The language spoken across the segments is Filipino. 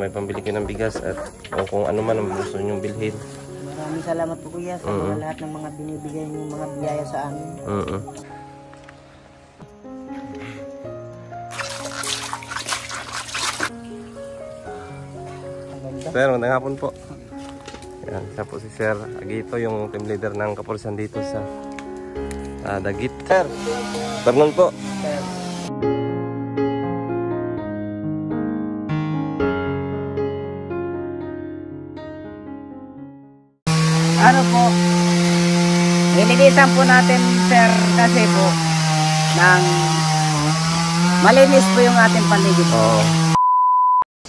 may pambili kayo ng bigas at o kung ano man ang gusto nyong bilhin. Maraming salamat po kuya sa mga lahat ng mga binibigay ng mga biyaya sa amin. Sir, magandang hapon po. Yan, siya po si Sir Agito, yung team leader ng kapulisan dito sa Dagit. Sir, turnon po. Sir. Ano po, nilinisan po natin sir kasi po ng malinis po yung ating paligid.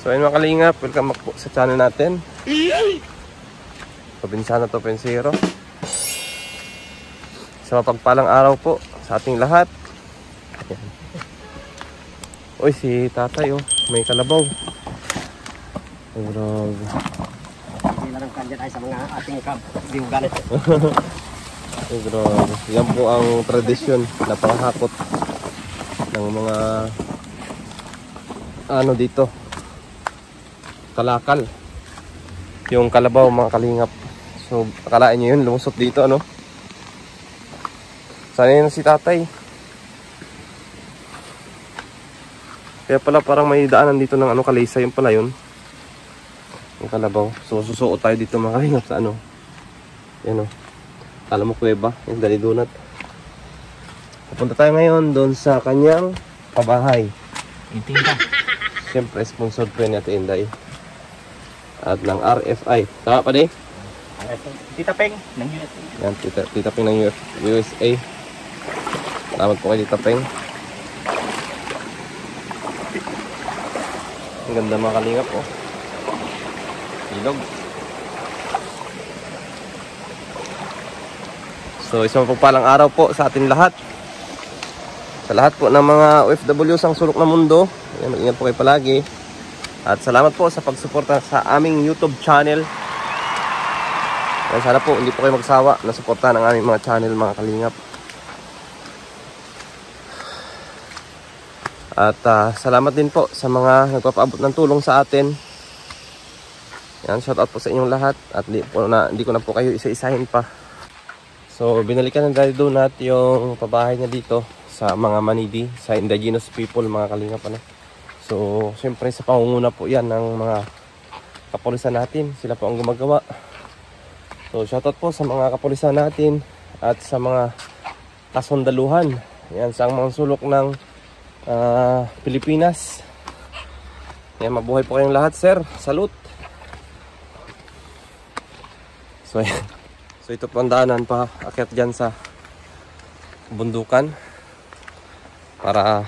So ayun mga kalingap, welcome back po sa channel natin. Probinsana to Pensero. Sa mapagpalang araw po sa ating lahat. Ayan. Uy, si tatay oh, may kalabaw. Ay, grabe. Hindi na lang kandyan ay sa mga ating hindi mo galit. Ay, grabe. Yan po ang tradisyon na panghakot ng mga ano dito, kalakal. Yung kalabaw mga kalingap. So akalain nyo yun, lumusot dito ano. Sana yun si tatay. Kaya pala parang may daanan dito ng ano, kalisa. Yung pala yun, yung kalabaw. So susuot tayo dito mga kalingap sa ano, yan o, alam mo kuweba, yung dali donut. Pupunta tayo ngayon doon sa kanyang pabahay. Intinda. Siyempre sponsor po ni Ate Inday at ng RFI. Tama pa din? Tita Peng ng USA. Yan, Tita Peng ng USA. Salamat po kay Tita Peng. Ang ganda mga kalingap oh. Ilog. So isang pagpalang araw po sa ating lahat. Sa lahat po ng mga OFWs ang sulok ng mundo. Yan, mag-ingat po kayo palagi. At salamat po sa pagsuporta sa aming YouTube channel. Yan, sana po hindi po kayo magsawa na suportahan ang aming mga channel mga kalingap. At salamat din po sa mga nagpapaabot ng tulong sa atin. Yan, shout out po sa inyong lahat. At hindi ko na po kayo isa-isahin pa. So binalikan ng Daddy Donut yung pabahay niya dito sa mga Manidi, sa indigenous people mga kalingap ano. So siyempre sa pangunguna po yan ng mga kapulisan natin, sila po ang gumagawa. So shoutout po sa mga kapulisan natin at sa mga kasundaluhan yan sa mga sulok ng Pilipinas. Yan, mabuhay po kayong lahat sir, salute. So yan. So ito po ang daanan pa akyat dyan sa bundukan para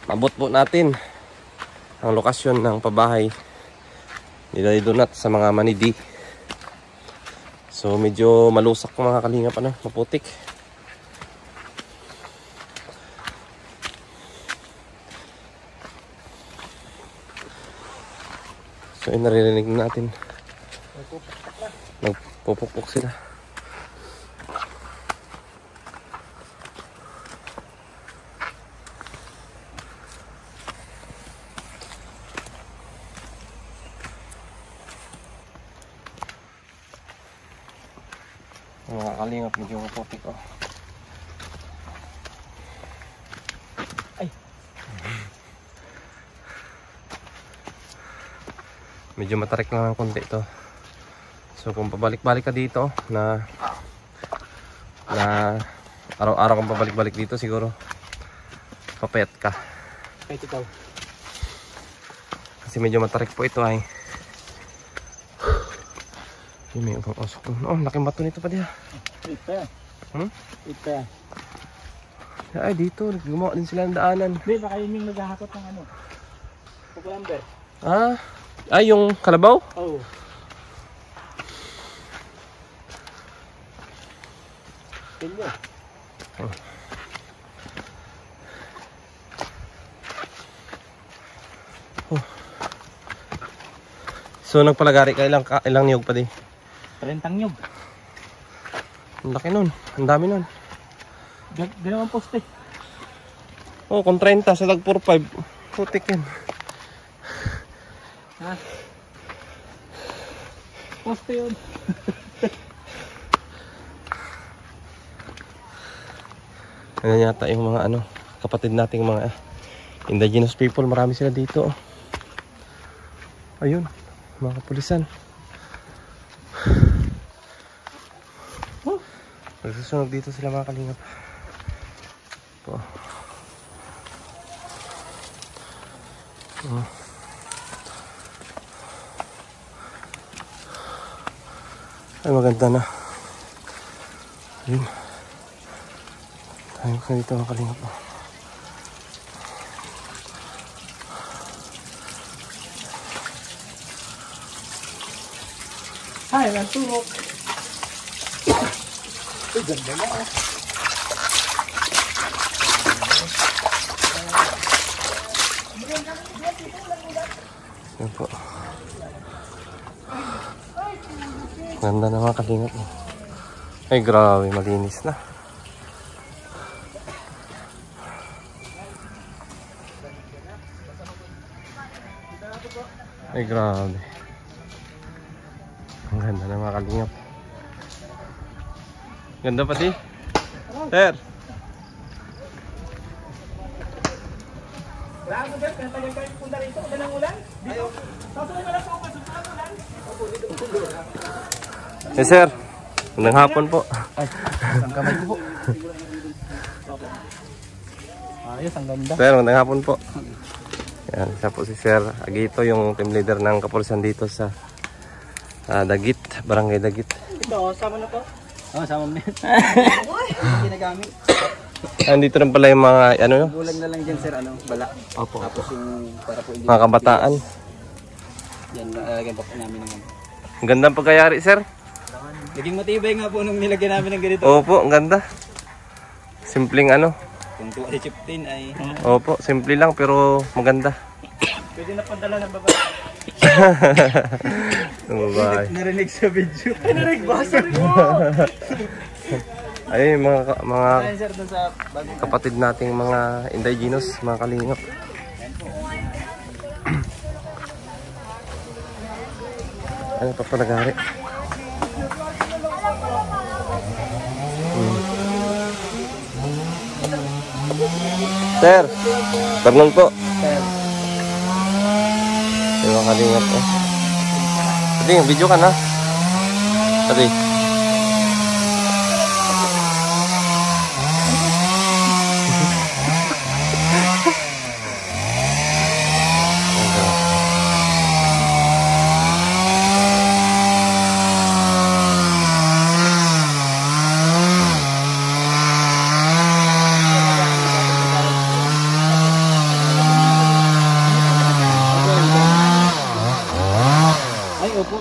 mabot po natin ang lokasyon ng pabahay ni Daddy Donut sa mga Manidi. So medyo malusak po mga kalingap ano, maputik. So yun, naririnig natin nagpupukpok sila. Mga kalingap, medyo maputik oh. Ay. Medyo matarik lang ng konti ito. So kung pabalik-balik ka dito na araw-araw kung pabalik-balik dito siguro papayat ka. Ito daw. Kasi medyo matarik po ito ay. Yung may ibang osok. Oh, laking bato nito pa diya. Ito. Ito. Ay, dito. Gumawa din sila ng daanan. Hindi, baka yun yung naghahakot ng ano. Paglamber. Ah? Ay, yung kalabaw? Oo. Pinyo. Oh. Oh. So, nagpalagari ka ilang niyog pa di? 30 nyug. Ang laki nun. Ang dami nun. Dalawang poste. Oh, kung 30 sa lag 4-5. Putik yan. Ha? Poste yun. Ano yata yung mga ano, kapatid nating mga indigenous people, marami sila dito. Ayun, mga kapulisan. Nagsusunog dito sila mga kalingap. Ito. Ay, maganda na. Ayun. Tayo ka dito mga kalingap. Ay, nagturok. Ay, ganda na. Yan po. Ganda na mga kalingap. Ay, grabe, malinis na. Ay, grabe. Ang ganda na mga kalingap. Ganda pati. Sir. Grabe guys, natagal kayo punta rito. Madalang ulan. Dito. Sasunod na lang po. Masusunod ulan. Yes, sir. Magandang hapon po. Ay, ang kamay ko po. Ayos, ang ganda. Sir, magandang hapon po. Yan, siya po si Sir Agito, yung team leader ng kapulisan dito sa Dagit, Barangay Dagit. Ito, sama na po. Oo, sama mo na yan. Ginagamit. Andito rin pala yung mga, ano yun? Bulag na lang dyan, sir, ano, bala. Opo. Tapos yung, para po hindi. Mga kabataan. Yan, lalagyan pa po namin naman. Ang gandang pagkayari, sir. Naging matibay nga po nung nilagyan namin ng ganito. Opo, ang ganda. Simpleng ano. Kung 2015 ay... Opo, simple lang pero maganda. Pwede na padala ng babae. Bye. Narinig sa video. Narinig ba? Sorry po. Ay, mga Ayun, sir, dun sa bagong... kapatid nating mga indigenous, mga kalingap. Ano pa palagari? Sir, tanong po. Sir. Mga kalingap po. Pwede, video ka na. Pwede. Ay, opo.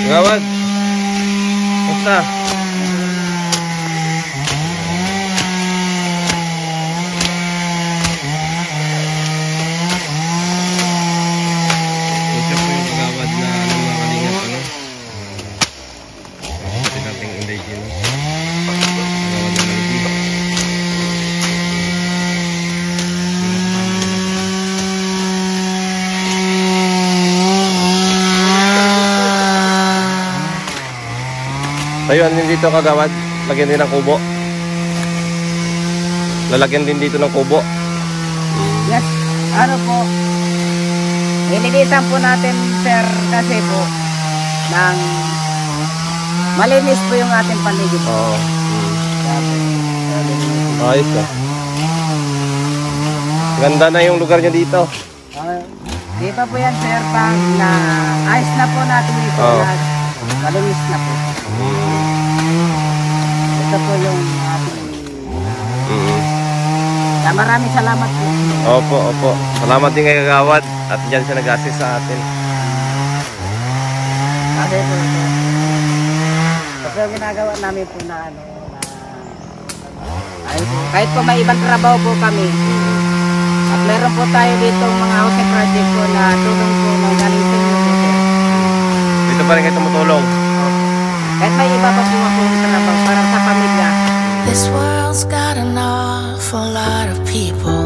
Gawad. Basta. Isa po yung gawad na ano mga kalingap ano. Ito nating indigenous. Gawad na malibig. Tayuan din dito kagawad. Lagyan din ng kubo. Lalagyan din dito ng kubo. Yes, ano po, nilinisan po natin, sir, kasi po, ng malinis po yung ating paligid. Oo. Kaya po, nilinisin. Ayos ka. Ganda na yung lugar nyo dito. Dito po yan, sir, pang na ayos na po natin dito. Oo. Malinis na po. Ito po yung ating... Maraming salamat po. Opo, opo. Salamat din kay Kagawad at dyan siya nag-assist sa atin. Kasi po ito. Kasi yung ginagawa namin po na ano, na, ayun po, kahit po may ibang trabaho po kami, At meron po tayo dito mga housing project po na tulong po ng galing sa inyo po, sir. Dito pa rin kayo tumutulong. Kahit may iba pa po ako sa trabaho para sa pamilya. This world's got an awful lot of people.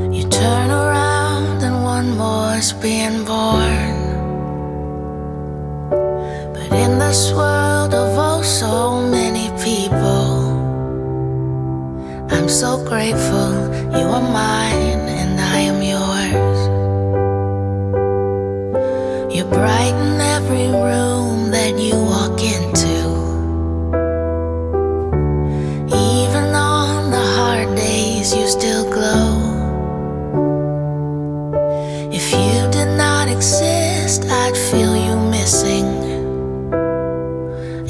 You turn around and one more's being born. But in this world of oh so many people, I'm so grateful you are mine and I am yours. You brighten every room that you walk into. Even on the hard days you still glow. If you did not exist, I'd feel you missing.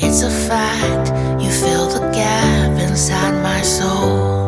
It's a fact, you fill the gap inside my soul.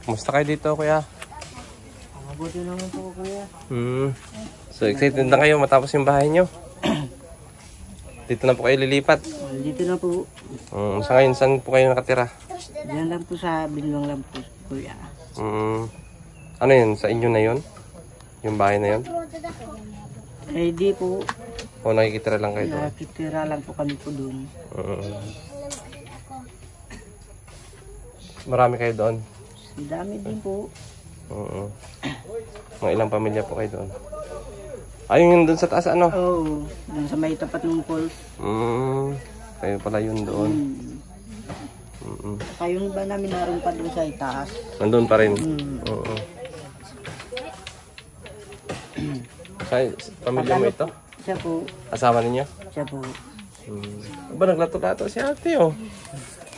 Kumusta kayo dito, kuya? Mabuti naman po, kuya. So excited na kayo matapos yung bahay nyo? Dito na po kayo lilipat? Dito na po. Sa ngayon, saan po kayo nakatira? Diyan lang po sa Bilwang lang po, kuya. Ano yun? Sa inyo na yun? Yung bahay na yun? Eh di po. O nakikitira lang kayo doon? Nakikitira lang po kami po doon. Marami kayo doon? Dami din po. Mga ilang pamilya po kayo doon? Ayun yun doon sa taas ano? Oo. Doon sa may tapat ng falls. Kayo pala yun doon. Kayo ba namin naroon pa doon sa itaas? Nandun pa rin? Sa pamilya mo ito? Siya po. Asawa ninyo? Siya po. Ba naglato-lato si ate oh.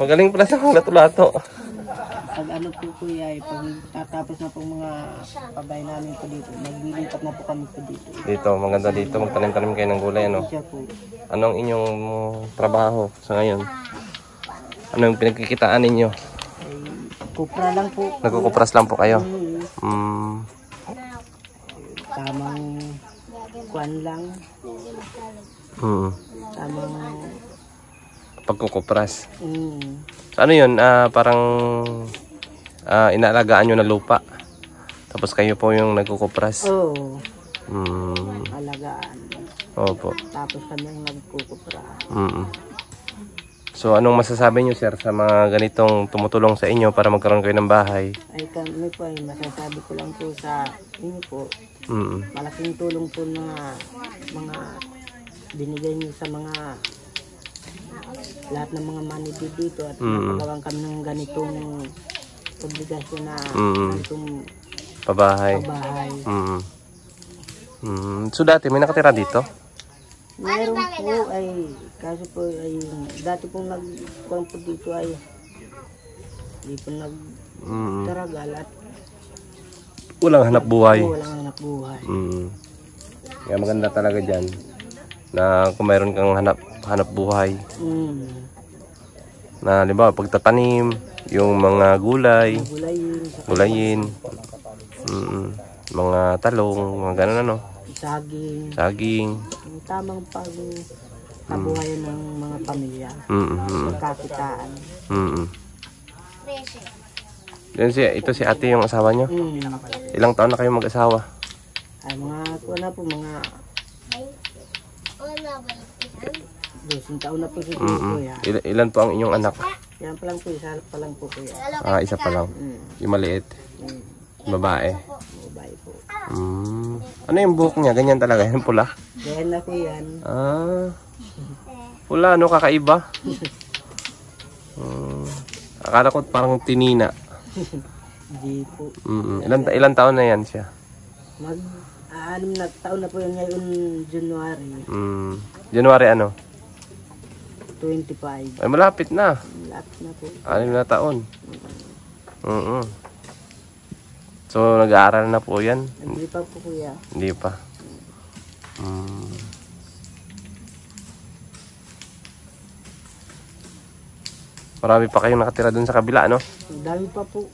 Magaling pala sa lato-lato. Pag ano po kuya, pag tatapos na po mga pabay namin po dito, naglilipat na po kami po dito. Dito, maganda dito. Magtanim-tanim kayo ng gulay ano? Siya po. Anong inyong trabaho sa ngayon? Ano yung pinagkikitaan ninyo? Ay, kupra lang po. Nagkukupras lang po kayo? Tamang kuan lang. Tamang Pagkukupras. So, ano yun? Parang inaalagaan nyo na lupa. Tapos kayo po yung nagkukupras. Oo. Mm. Alagaan. Opo. Tapos kami ang nagkukupra. So anong masasabi nyo sir sa mga ganitong tumutulong sa inyo para magkaroon kayo ng bahay? Ay kami po ay masasabi ko lang po sa inyo po. Malaking tulong po mga binigay niyo sa mga lahat ng mga manager dito at napagawan kami ng ganitong obligasyon na ganitong pabahay. So dati may nakatira dito? Meron po ay kaso po ay dati pong nagkuhan po dito ay di po taragal at Walang hanap buhay. walang hanap buhay. Kaya maganda talaga dyan na kung mayroon kang hanap buhay. Na halimbawa pagtatanim, yung mga gulay, gulayin, mga talong, mga ganun ano. Saging. Yung tamang kabuhayan ng mga pamilya. Pagkakitaan. Ito si ate yung asawa nyo. Ilang taon na kayo mag-asawa? Ay, mga mga 12 taon na po siguro kuya. Ilan po ang inyong anak? Yan pa lang po, isa pa lang po kuya. Isa pa lang. Yung maliit. Babae. Babae po. Ano yung buhok niya? Ganyan talaga? Yung pula? Ganyan na po yan. Pula, ano? Kakaiba? Akala ko parang tinina. Hindi po. Ilan taon na yan siya? Anim na taon na po yun ngayon, January. January ano? 25. Ay, malapit na. Malapit na po. 6 na taon. So, nag-aaral na po yan? Hindi pa po kuya. Hindi pa. Marami pa kayong nakatira dun sa kabila, no? Dami pa po.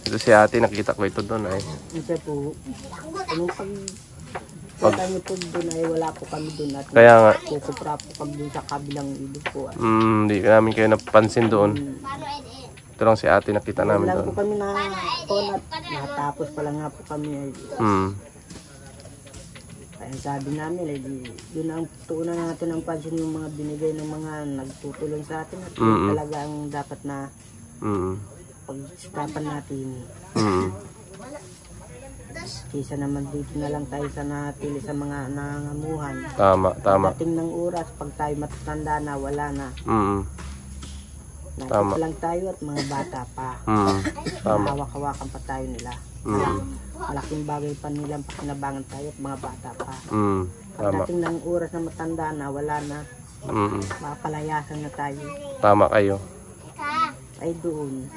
Ito si ate, nakita ko ito doon ay. Isa po. Anong pagkita niyo po doon ay wala po kami doon. At kaya nga. Kukupra po kami doon sa kabilang ilog po. Hindi namin kayo napansin doon. Ito lang si ate, nakita namin lang doon. po kami na natapos pa lang nga po kami ay. Kaya sabi namin, yun ang tuunan natin ang pansin yung mga binigay ng mga nagtutulong sa atin. At yun talaga ang dapat na pagsikapan natin. Kaysa naman dito na lang tayo sa natili sa mga nangangamuhan. Tama. Dating ng oras, pag tayo matanda na, wala na. Tama. Nakita lang tayo at mga bata pa. Hawak-hawakan pa tayo nila. Malaking bagay pa nilang pakinabangan tayo at mga bata pa. Pagdating ng oras na matanda na, wala na. Mapalayasan na tayo. Tama kayo. Ay doon.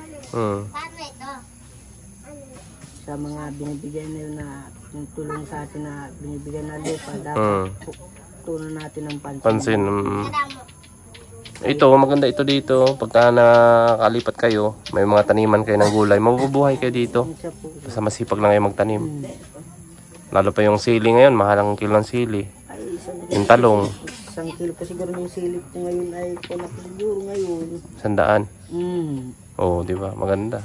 Sa mga binibigyan na yun na yung tulong sa atin na binibigyan na lupa, dapat tunan natin ng pansin. Ito, maganda ito dito. Pagka nakalipat kayo, may mga taniman kayo ng gulay, mabubuhay kayo dito. Basta masipag lang kayo magtanim. Lalo pa yung sili ngayon, mahal ang kilo ng sili. Yung talong. 1 kilo pa siguro ng sili ko ngayon ay kung siguro ngayon. 100. Oo, di ba? Maganda.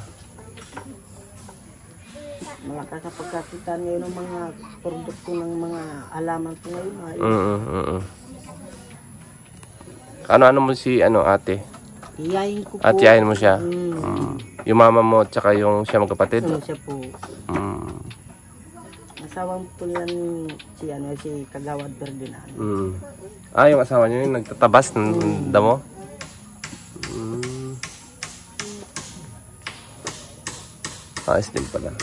Malakas na pagkakita ngayon ng mga produkto ng mga halaman ko ngayon. Ano mo si ate? Iyayin ko po. At iyayin mo siya? Yung mama mo at saka yung siya magkapatid? Siya po. Asawang po yan si Kagawad Ferdinand. Yung asawa niyo yung nagtatabas ng damo? Ayos din pala.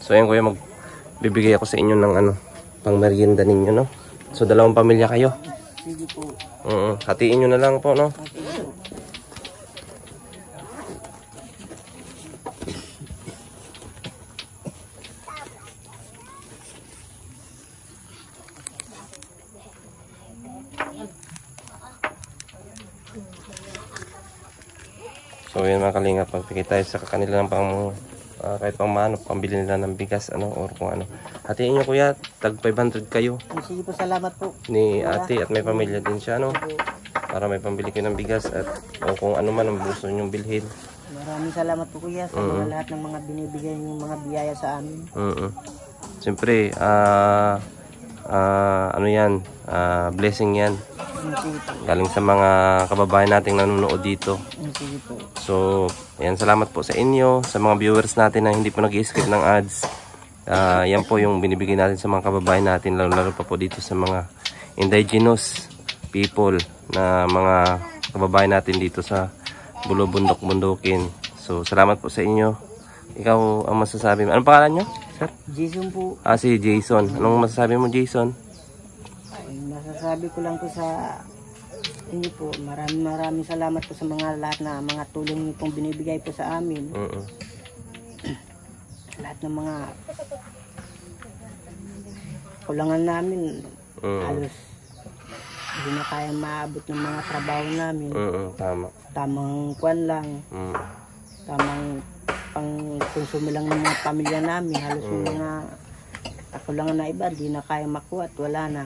So ayun kuya, magbibigay ako sa inyo ng pang merienda ninyo, no? So 2 pamilya kayo? Sige po. Hatiin nyo na lang po, no? So yun mga kalingap, pagpigay tayo sa kanila ng kahit pambili nila ng bigas, or kung ano. Hatiin nyo kuya, tag 500 kayo. Sige po, salamat po. Ni ate at may pamilya din siya, no? Para may pambili kayo ng bigas at kung ano man ang gusto nyong bilhin. Maraming salamat po kuya sa mga lahat ng mga binibigay yung mga biyaya sa amin. Siyempre, blessing yan. Galing sa mga kababayan nating nanonood dito. So, ayan, salamat po sa inyo, sa mga viewers natin na hindi po nag-i-skip ng ads. Yan po yung binibigay natin sa mga kababayan natin, lalo pa po dito sa mga indigenous people na mga kababayan natin dito sa Bulubundok-Bundukin. So, salamat po sa inyo. Ikaw ang masasabi mo. Anong pangalan nyo, sir? Jason po. Si Jason. Anong masasabi mo, Jason? Masasabi ko lang po sa Hindi po, maraming salamat po sa mga lahat na mga tulong niyo pong binibigay po sa amin. Lahat ng mga kulangan namin, halos hindi na kaya maabot ng mga trabaho namin. Tama. Tamang kwan lang, tamang pang-konsumo lang ng mga pamilya namin. Halos yung mga kakulangan na iba, di na kaya makuha at wala na.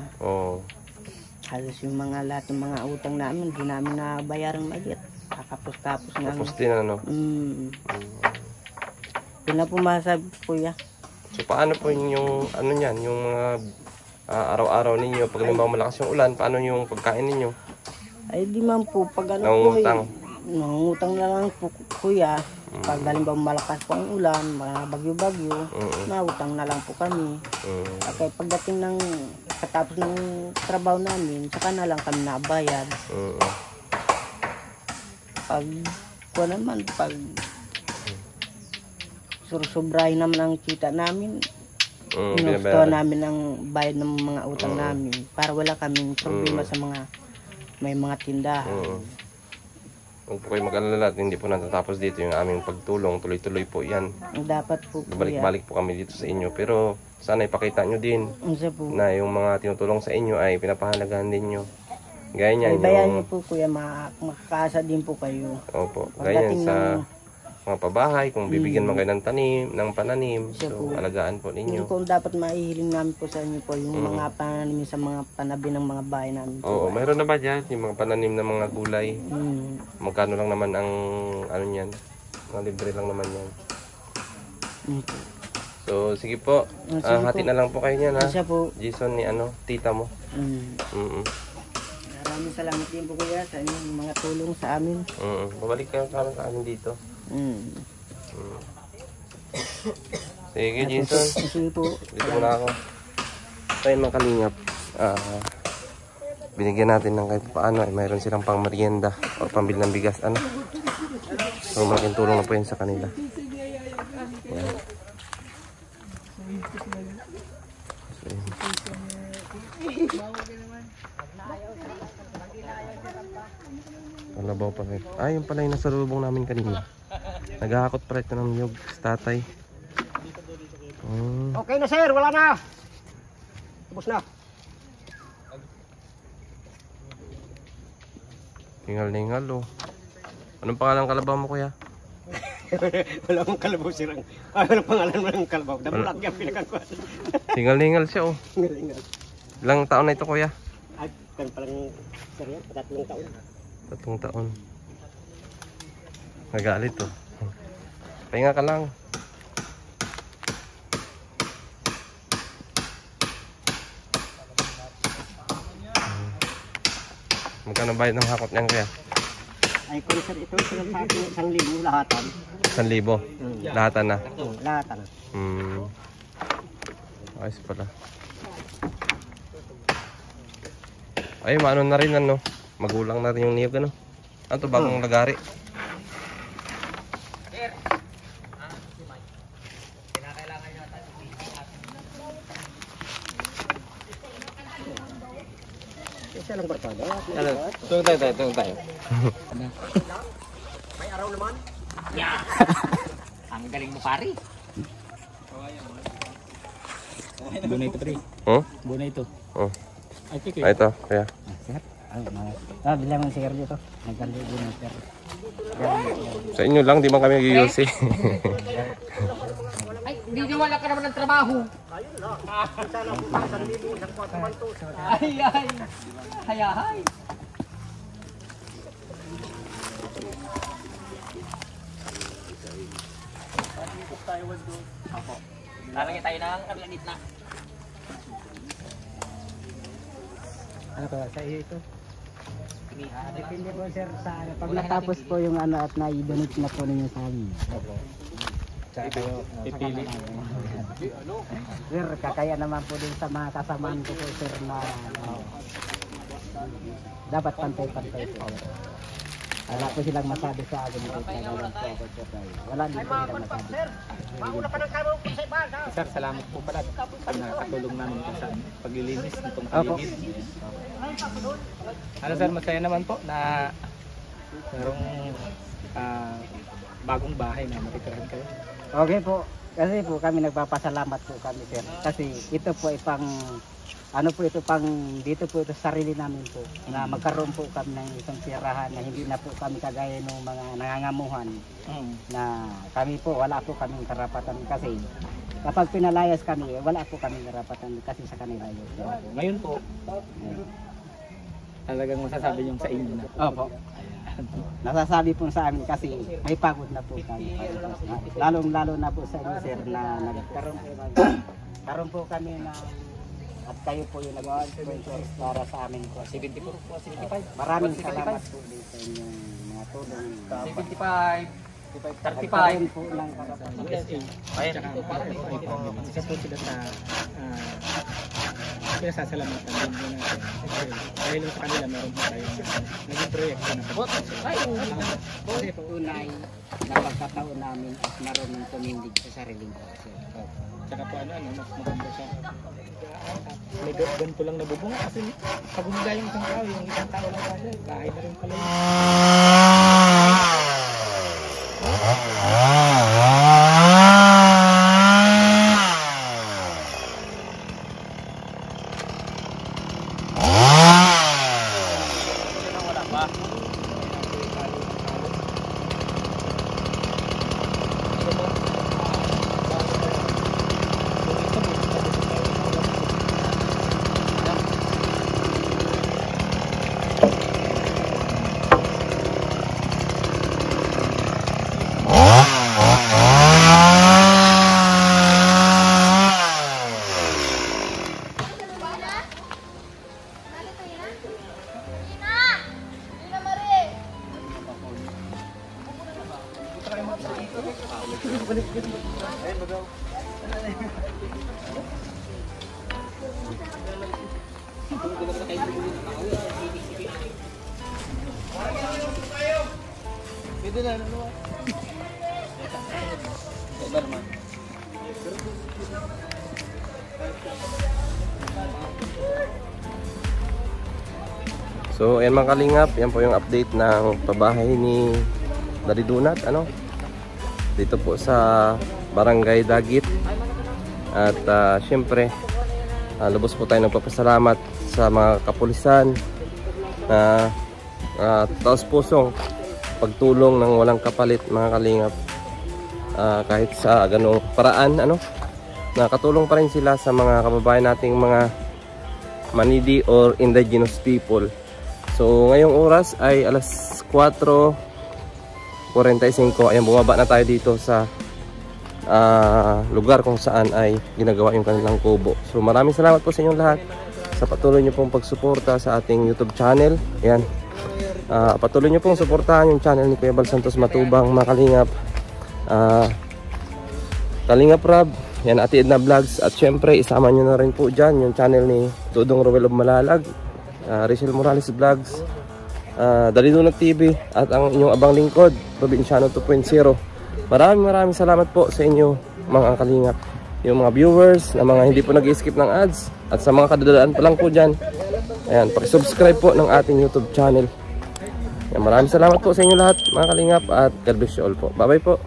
Halos yung mga lahat ng mga utang namin, di namin nabayaran magit. Kakapos-kapos na. Tapos din ano? Yun na po masasabi po, kuya. So paano po yung ano niyan, yung mga araw-araw ninyo pag malakas yung ulan, paano yung pagkain ninyo? Ay di man po pag ano Nangungutang. Nangungutang na lang po, kuya. Pag halimbawa malakas po ang ulan, mga bagyo-bagyo, nautang na lang po kami. Okay, pagdating ng katapos ng trabaho namin, saka na lang kami nabayad. Pag surusobrahin naman ang kita namin, inustuhan namin ang bayad ng mga utang namin para wala kaming problema sa mga may mga tindahan. Huwag po kayo mag-alala at hindi po natatapos dito yung aming pagtulong. Tuloy-tuloy po yan. Dapat po, balik po kami dito sa inyo. Pero sana ipakita nyo din na yung mga tinutulong sa inyo ay pinapahalagahan din nyo. Gaya niyan. Bayan nyo po, kuya, makakaasa din po kayo. Opo. Gaya yan sa mga pabahay, kung bibigyan man kayo ng pananim, so alagaan po ninyo. Hindi po dapat maihiling namin po sa inyo po yung mga pananim sa mga panabi ng mga bahay namin. Oo, mayroon na ba dyan yung mga pananim ng mga gulay? Magkano lang naman ang ano niyan? Mga libre lang naman yan. So sige po, hati na lang po kayo niyan ha. Jason ni tita mo. Maraming salamat din po, kuya, sa inyong mga tulong sa amin. Babalik kayo sa amin dito. Sige, Jason. Sige po. Dito muna ako. Tayo mga kalingap. Binigyan natin ng kahit paano. Mayroon silang pang merienda o pambili ng bigas. So malaking tulong na po yun sa kanila. Yan. Kalabaw pa rin. Yung pala yung nasa lubong namin kanina. Naghahakot pa rin ito ng niyog sa tatay. Okay na sir, wala na. Tapos na. Tingal-ningal Anong pangalan kalabaw mo, kuya? Wala mong kalabaw sir. Walang pangalan mo ng kalabaw. Damulag yan pinagkakuan. Tingal-ningal siya Tingal-ningal. Ilang taon na ito, kuya? Kan palang sir yan, 3 taon. 3 taon. Nagalit Pahinga ka lang. Magkano bayad ng hakot niyan, kaya? Ay, kung sir, ito sila sa akin 1,000 lahatan. 1,000? Lahatan na? Lahatan na. Ayos pala. Ay, maano na rin magulang na rin yung niyog Ano to, bagong lagari? Isa lang barkada. Tunggu tayo. May araw naman. Ang galing mo, pare. Bunay ito, pre. Bunay ito. Ito, kaya. Bilang ng sir dito. Nagkali din ng sir. Sa inyo lang, di man kami nag-UC. Ay, hindi wala ka naman ng trabaho. Ayun lang. Sana po 1,000 isang kwarto. Ay. Lalagyan tayo ng kabilang gitna. Ano ko sa iyo ito? Depende po sir sa pag natapos po yung at na-donate na po ninyo sa amin. Opo. Pipili. Sir, kakaya naman po din sa mga kasamaan ko po sir na dapat pantay-pantay po. Wala po silang masabi sa akin. Wala din po silang masabi. Sir, salamat po pala sa nakatulong namin kung saan paglilinis nitong paligid. Ano sir, masaya naman po na merong bagong bahay na matitirahan kayo. Okay po. Kasi po kami nagpapasalamat po kami sir. Kasi ito po ipang ano po ito pang dito po ito sarili namin po na magkaroon po kami ng isang tirahan na hindi na po kami kagaya ng mga nangangamuhan na kami po wala po kaming karapatan kasi kapag pinalayas kami wala po kaming karapatan kasi sa kanila yun. Ngayon po, talagang masasabi niyong sa inyo na. Opo. Nasasabi po sa amin kasi may pagod na po kami. Lalong-lalo na po sa inyo sir na nagkaroon po kami na at kayo po yung nag-sponsor para sa amin po. 74 po, 75. Maraming salamat po din sa inyong mga tulong. 75. 35 po lang karapatan. Ayun. Isa po sila sa pinasasalamatan din po natin. Dahil sa kanila meron po tayo naging proyekto na Kasi po unay na pagkataon namin at marunong tumindig sa sariling kasi. Tsaka po mas maganda siya. May ganito lang nabubunga kasi pag umula yung isang tao, yung isang tao lang kasi bahay na rin pala So ayan mga kalingap, yan po yung update ng pabahay ni Daddy Donut, dito po sa Barangay Dagit. At syempre lubos po tayo nagpapasalamat sa mga kapulisan na taos pusong pagtulong ng walang kapalit mga kalingap. Kahit sa ganong paraan nakatulong pa rin sila sa mga kababayan nating mga Manidi or indigenous people. So ngayong oras ay alas 4:45. Ayan, bumaba na tayo dito sa lugar kung saan ay ginagawa yung kanilang kubo. So maraming salamat po sa inyong lahat sa patuloy nyo pong pagsuporta sa ating YouTube channel. Ayan, patuloy nyo pong suportahan yung channel ni Kuya Bal Santos Matubang mga kalingap, Kalingap Rab, yan, Ate Edna Vlogs. At syempre isama nyo na rin po dyan yung channel ni Dudong Ruel of Malalag, Rachel Morales Vlogs, Daddy Donut TV, at ang inyong abang lingkod, Provinciano 2.0. Maraming salamat po sa inyo mga kalingap, yung mga viewers na mga hindi po nag-skip ng ads, at sa mga kadadaan pa lang po dyan, ayan, pakisubscribe po ng ating YouTube channel. Ayan, maraming salamat po sa inyo lahat mga kalingap, at God bless you all po. Bye bye po.